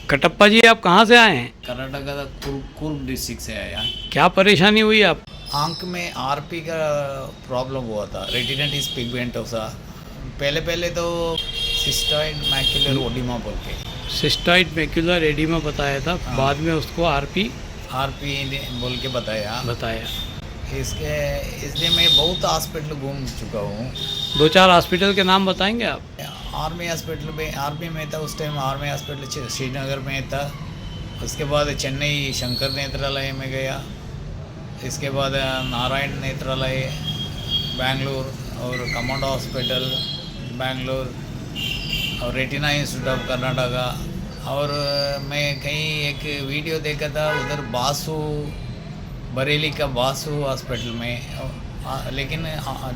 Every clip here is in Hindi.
कटप्पा जी, आप कहाँ से आए हैं? कर्नाटक का कुर्ग डिस्ट्रिक्ट से आया। क्या परेशानी हुई आप? आंख में आरपी का प्रॉब्लम हुआ था, रेटिनाइटिस पिगमेंटोसा। पहले पहले तो सिस्टॉइड मैक्युलर ओडिमा बोल के सिस्टॉइड मैक्युलर एडिमा बताया था, हाँ। बाद में उसको आरपी आरपी बोल के बताया। बताया। इसके इसलिए मैं बहुत हॉस्पिटल घूम चुका हूँ। 2-4 हॉस्पिटल के नाम बताएंगे आप? आर्मी हॉस्पिटल में आर्मी में था उस टाइम, आर्मी हॉस्पिटल श्रीनगर में था। उसके बाद चेन्नई शंकर नेत्रालय में गया। इसके बाद नारायण नेत्रालय बेंगलोर और कमांडो हॉस्पिटल बेंगलोर और रेटिना इंस्टीट्यूट ऑफ कर्नाटका। और मैं कहीं एक वीडियो देखा था उधर बासु बरेली का बासु हॉस्पिटल में, लेकिन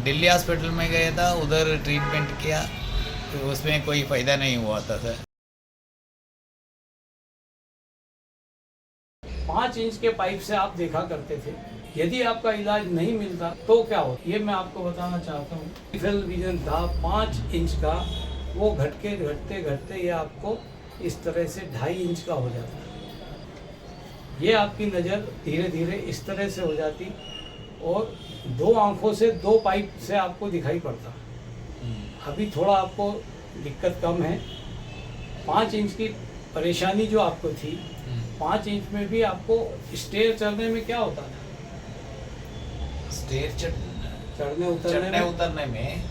दिल्ली हॉस्पिटल में गया था, उधर ट्रीटमेंट किया तो उसमें कोई फ़ायदा नहीं हुआ था सर। 5 इंच के पाइप से आप देखा करते थे, यदि आपका इलाज नहीं मिलता तो क्या हो, ये मैं आपको बताना चाहता हूँ। पेरिफेरल विजन था 5 इंच का, वो घटते घटते ये आपको इस तरह से 2.5 इंच का हो जाता है। ये आपकी नज़र धीरे धीरे इस तरह से हो जाती और 2 आँखों से 2 पाइप से आपको दिखाई पड़ता। अभी थोड़ा आपको दिक्कत कम है। 5 इंच की परेशानी जो आपको थी, 5 इंच में भी आपको स्टेयर चढ़ने में क्या होता था? स्टेयर चढ़ने उतरने में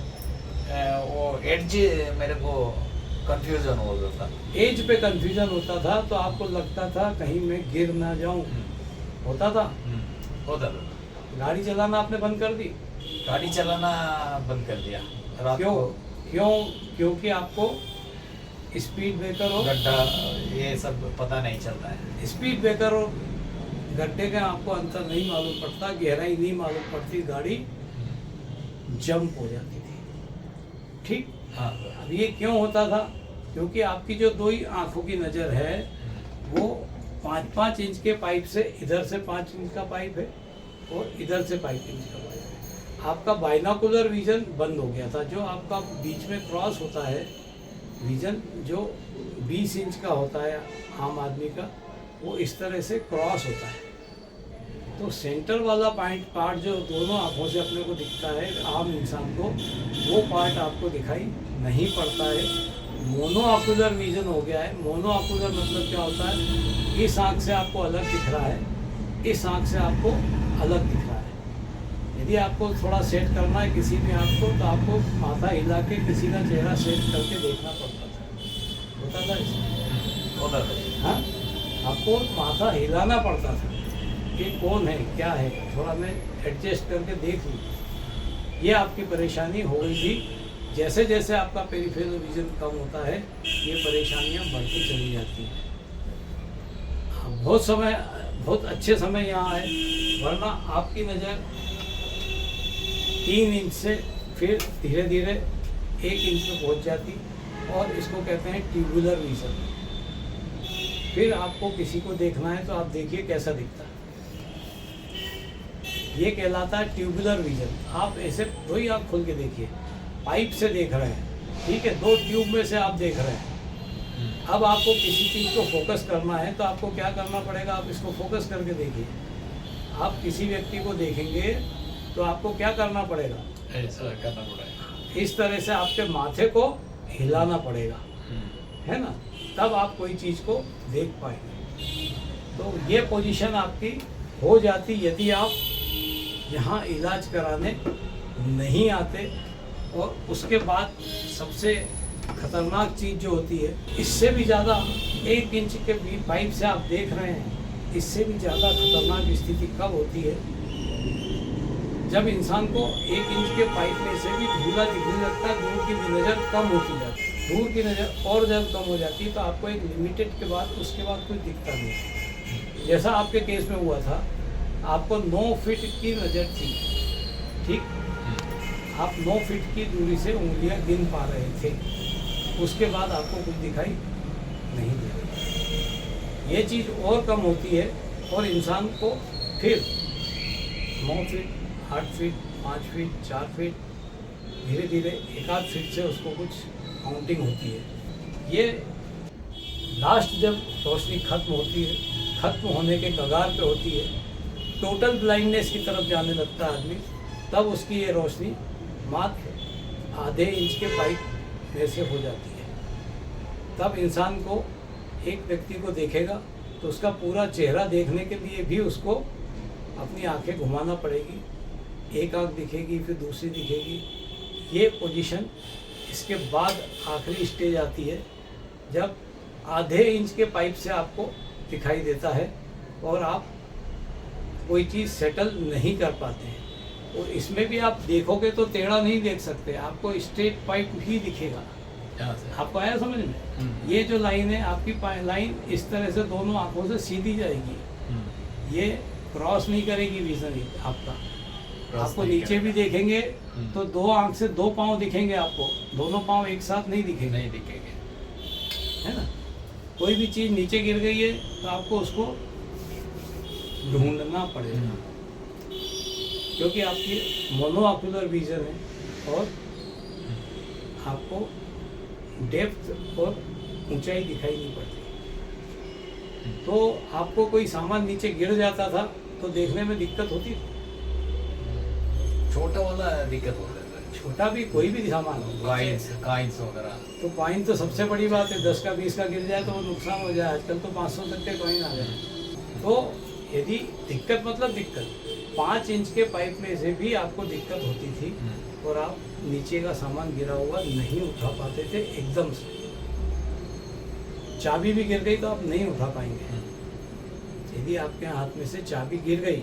वो एड्ज मेरे को कंफ्यूजन होता था। एज पे कंफ्यूजन होता था, तो आपको लगता था कहीं मैं गिर ना जाऊं। होता था। गाड़ी चलाना आपने बंद कर दी? गाड़ी चलाना बंद कर दिया। क्योंकि आपको स्पीड ब्रेकर और गड्ढा ये सब पता नहीं चलता है। स्पीड ब्रेकर और गड्ढे का आपको अंतर नहीं मालूम पड़ता, गहराई नहीं मालूम पड़ती, गाड़ी जंप हो जाती थी। ठीक। हाँ। अब ये क्यों होता था? क्योंकि आपकी जो 2 ही आँखों की नज़र है वो 5-5 इंच के पाइप से, इधर से 5 इंच का पाइप है और इधर से 5 इंच का पाइप है। आपका बाइनोकुलर विजन बंद हो गया था। जो आपका बीच में क्रॉस होता है विजन, जो 20 इंच का होता है आम आदमी का, वो इस तरह से क्रॉस होता है। तो सेंटर वाला पार्ट जो दोनों आँखों से अपने को दिखता है आम इंसान को, वो पार्ट आपको दिखाई नहीं पड़ता है। मोनोऑक्यूलर विजन हो गया है। मोनोऑक्यूलर मतलब क्या होता है? इस आँख से आपको अलग दिख रहा है, इस आँख से आपको अलग दिख रहा है। यदि आपको थोड़ा सेट करना है किसी भी आँख को, तो आपको माथा हिला के किसी का चेहरा सेट करके देखना पड़ता था। होता था इसमें? होता था। हाँ, आपको माथा हिलाना पड़ता था कि कौन है, क्या है, थोड़ा मैं एडजस्ट करके देख लूँ। ये आपकी परेशानी हो गई थी। जैसे जैसे आपका पेरिफेरल विजन कम होता है, ये परेशानियाँ बढ़ती चली जाती हैं। बहुत अच्छे समय यहाँ आए, वरना आपकी नज़र 3 इंच से फिर धीरे धीरे 1 इंच में पहुँच जाती, और इसको कहते हैं ट्यूबुलर विजन। फिर आपको किसी को देखना है तो आप देखिए कैसा दिखता है, ये कहलाता है ट्यूबुलर विजन। आप ऐसे 2 ही आँख खोल के देखिए, पाइप से देख रहे हैं, ठीक है, 2 ट्यूब में से आप देख रहे हैं। अब आपको किसी चीज़ को फोकस करना है तो आपको क्या करना पड़ेगा? आप इसको फोकस करके देखिए। आप किसी व्यक्ति को देखेंगे तो आपको क्या करना पड़ेगा? ऐसा करना पड़ेगा, इस तरह से आपके माथे को हिलाना पड़ेगा, है ना, तब आप कोई चीज़ को देख पाएंगे। तो ये पोजीशन आपकी हो जाती यदि आप यहाँ इलाज कराने नहीं आते। और उसके बाद सबसे खतरनाक चीज़ जो होती है, इससे भी ज़्यादा 1 इंच के पाइप से आप देख रहे हैं, इससे भी ज़्यादा खतरनाक स्थिति कब होती है? जब इंसान को 1 इंच के पाइप में से भी धूला दिखने लगता है, दूर की नज़र कम होती जाती है। दूर की नज़र और जब कम हो जाती है तो आपको एक लिमिटेड के बाद उसके बाद कुछ दिखता नहीं। जैसा आपके केस में हुआ था, आपको 9 फीट की नज़र थी, ठीक, आप 9 फीट की दूरी से उंगलियां गिन पा रहे थे, उसके बाद आपको कुछ दिखाई नहीं दे रहा। ये चीज़ और कम होती है और इंसान को फिर 9 फीट, 8 फीट, 5 फीट, 4 फीट, धीरे धीरे 1 आध फीट से उसको कुछ काउंटिंग होती है। ये लास्ट जब रोशनी खत्म होती है, खत्म होने के कगार पे होती है, टोटल ब्लाइंडनेस की तरफ जाने लगता है आदमी, तब उसकी ये रोशनी मात्र आधे इंच के पाइप में से हो जाती है। तब इंसान को, एक व्यक्ति को देखेगा तो उसका पूरा चेहरा देखने के लिए भी उसको अपनी आंखें घुमाना पड़ेगी, एक आंख दिखेगी फिर दूसरी दिखेगी। ये पोजीशन, इसके बाद आखिरी स्टेज आती है जब आधे इंच के पाइप से आपको दिखाई देता है और आप कोई चीज़ सेटल नहीं कर पाते हैं। और इसमें भी आप देखोगे तो टेढ़ा नहीं देख सकते, आपको स्ट्रेट पाइप ही दिखेगा। आपको आया समझ में? ये जो लाइन है आपकी लाइन इस तरह से दोनों आंखों से सीधी जाएगी, ये क्रॉस नहीं करेगी विजन आपका। आपको नीचे भी देखेंगे तो दो आंख से दो पाँव दिखेंगे आपको, दोनों पाँव एक साथ नहीं दिखेंगे, है ना। कोई भी चीज़ नीचे गिर गई है तो आपको उसको ढूंढना पड़ेगा, क्योंकि आपकी मोनोऑक्यूलर विजन है और आपको डेप्थ और ऊंचाई दिखाई नहीं पड़ती। तो आपको कोई सामान नीचे गिर जाता था तो देखने में दिक्कत होती थी। छोटा वाला दिक्कत होता है, छोटा भी कोई भी सामान हो, कॉइन्स वगैरह, तो कॉइन तो सबसे बड़ी बात है। 10 का 20 का गिर जाए तो वो नुकसान हो जाए। आजकल तो 500 तक के कॉइन आ गए। तो यदि दिक्कत मतलब दिक्कत 5 इंच के पाइप में से भी आपको दिक्कत होती थी और आप नीचे का सामान गिरा हुआ नहीं उठा पाते थे एकदम से। चाबी भी गिर गई तो आप नहीं उठा पाएंगे। यदि आपके हाथ में से चाबी गिर गई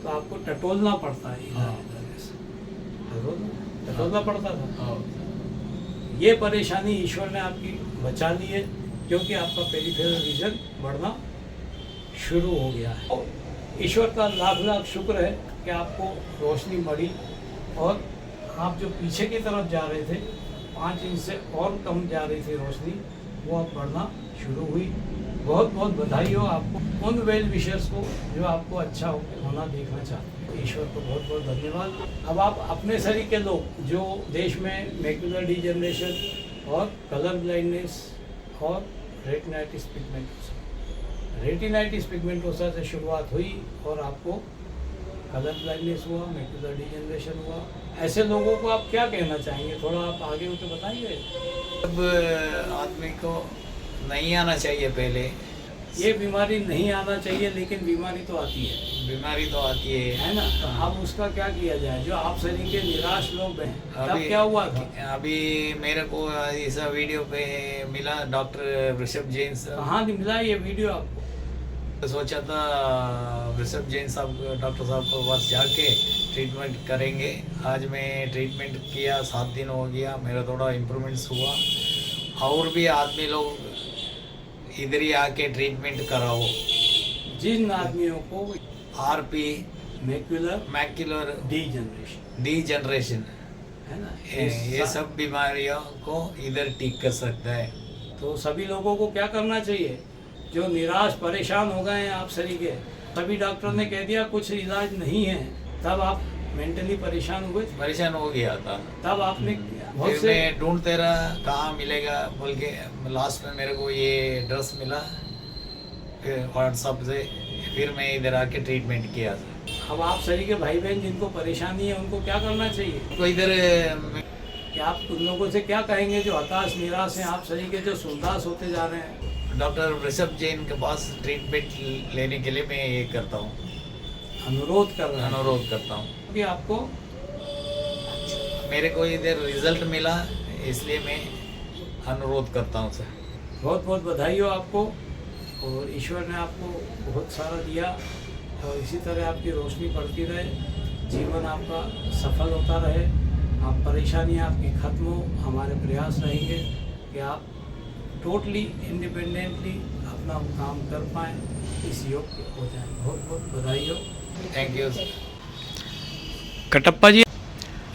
तो आपको टटोलना पड़ता है, टटोलना पड़ता था। ये परेशानी ईश्वर ने आपकी बचा ली है, क्योंकि आपका पेरिफेरल विजन बढ़ना शुरू हो गया है। ईश्वर का लाख लाख शुक्र है कि आपको रोशनी बढ़ी और आप जो पीछे की तरफ जा रहे थे 5 इंच से और कम जा रही थी रोशनी, वो अब बढ़ना शुरू हुई। बहुत बहुत बधाई हो आपको, उन वेल विशर्स को जो आपको अच्छा होना देखना चाहते हैं। ईश्वर को बहुत बहुत धन्यवाद। अब आप अपने शरीर के लोग जो देश में मैक्यूलर डिजनरेशन और कलर ब्लाइंडनेस और रेटिनाइटिस पिगमेंटोसा, रेटिनाइटिस पिगमेंटोसा से शुरुआत हुई और आपको कलर ब्लाइंडनेस हुआ, मैक्यूलर डिजनरेशन हुआ, ऐसे लोगों को आप क्या कहना चाहेंगे? थोड़ा आप आगे होकर बताइए। अब आदमी को नहीं आना चाहिए, पहले ये बीमारी नहीं आना चाहिए, लेकिन बीमारी तो आती है, बीमारी तो आती है ना। तो अब उसका क्या किया जाए? जो आप शरीर के निराश लोग हैं, तब क्या हुआ था? अभी मेरे को इस वीडियो पे मिला डॉक्टर ऋषभ जैन साहब। कहाँ मिला ये वीडियो आपको? सोचा था ऋषभ जैन साहब, डॉक्टर साहब को पास जाके ट्रीटमेंट करेंगे। आज मैं ट्रीटमेंट किया, 7 दिन हो गया, मेरा थोड़ा इम्प्रूवमेंट्स हुआ। और भी आदमी लोग इधर ही आके ट्रीटमेंट कराओ। जिन आदमियों को आरपी, मैक्यूलर डिजनरेशन है ना, ये सब बीमारियों को इधर ठीक कर सकता है। तो सभी लोगों को क्या करना चाहिए? जो निराश परेशान हो गए हैं आप शरीर के, सभी डॉक्टर ने कह दिया कुछ इलाज नहीं है, तब आप मेंटली परेशान हुए, परेशान हो गया था। तब आपने फिर मैं ढूंढते रहा कहाँ मिलेगा बोल के, लास्ट में मेरे को ये ड्रेस मिला व्हाट्सएप से, फिर मैं इधर आके ट्रीटमेंट किया था। अब आप शरीर के भाई बहन जिनको परेशानी है उनको क्या करना चाहिए? तो इधर क्या आप उन लोगों से क्या कहेंगे जो हताश निराश हैं, आप शरीर के जो सुरदास होते जा रहे हैं? डॉक्टर ऋषभ जैन के पास ट्रीटमेंट लेने के लिए मैं ये करता हूँ, अनुरोध करता हूँ कि आपको मेरे को इधर रिजल्ट मिला, इसलिए मैं अनुरोध करता हूँ सर। बहुत बहुत बधाई हो आपको, और ईश्वर ने आपको बहुत सारा दिया और इसी तरह आपकी रोशनी बढ़ती रहे, जीवन आपका सफल होता रहे, आप परेशानियाँ आपकी खत्म हो। हमारे प्रयास रहेंगे कि आप टोटली इंडिपेंडेंटली अपना काम कर पाएँ, इस योग्य हो जाए। बहुत बहुत बधाई हो। Thank you sir. Kattappa ji,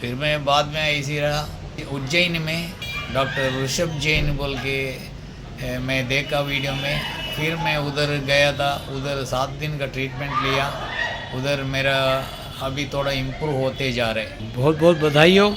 फिर मैं बाद में ऐसी रहा उज्जैन में डॉक्टर ऋषभ जैन बोल के मैं देखा वीडियो में, फिर मैं उधर गया था, उधर 7 दिन का ट्रीटमेंट लिया, उधर मेरा अभी थोड़ा इम्प्रूव होते जा रहे। बहुत बहुत बधाई हो।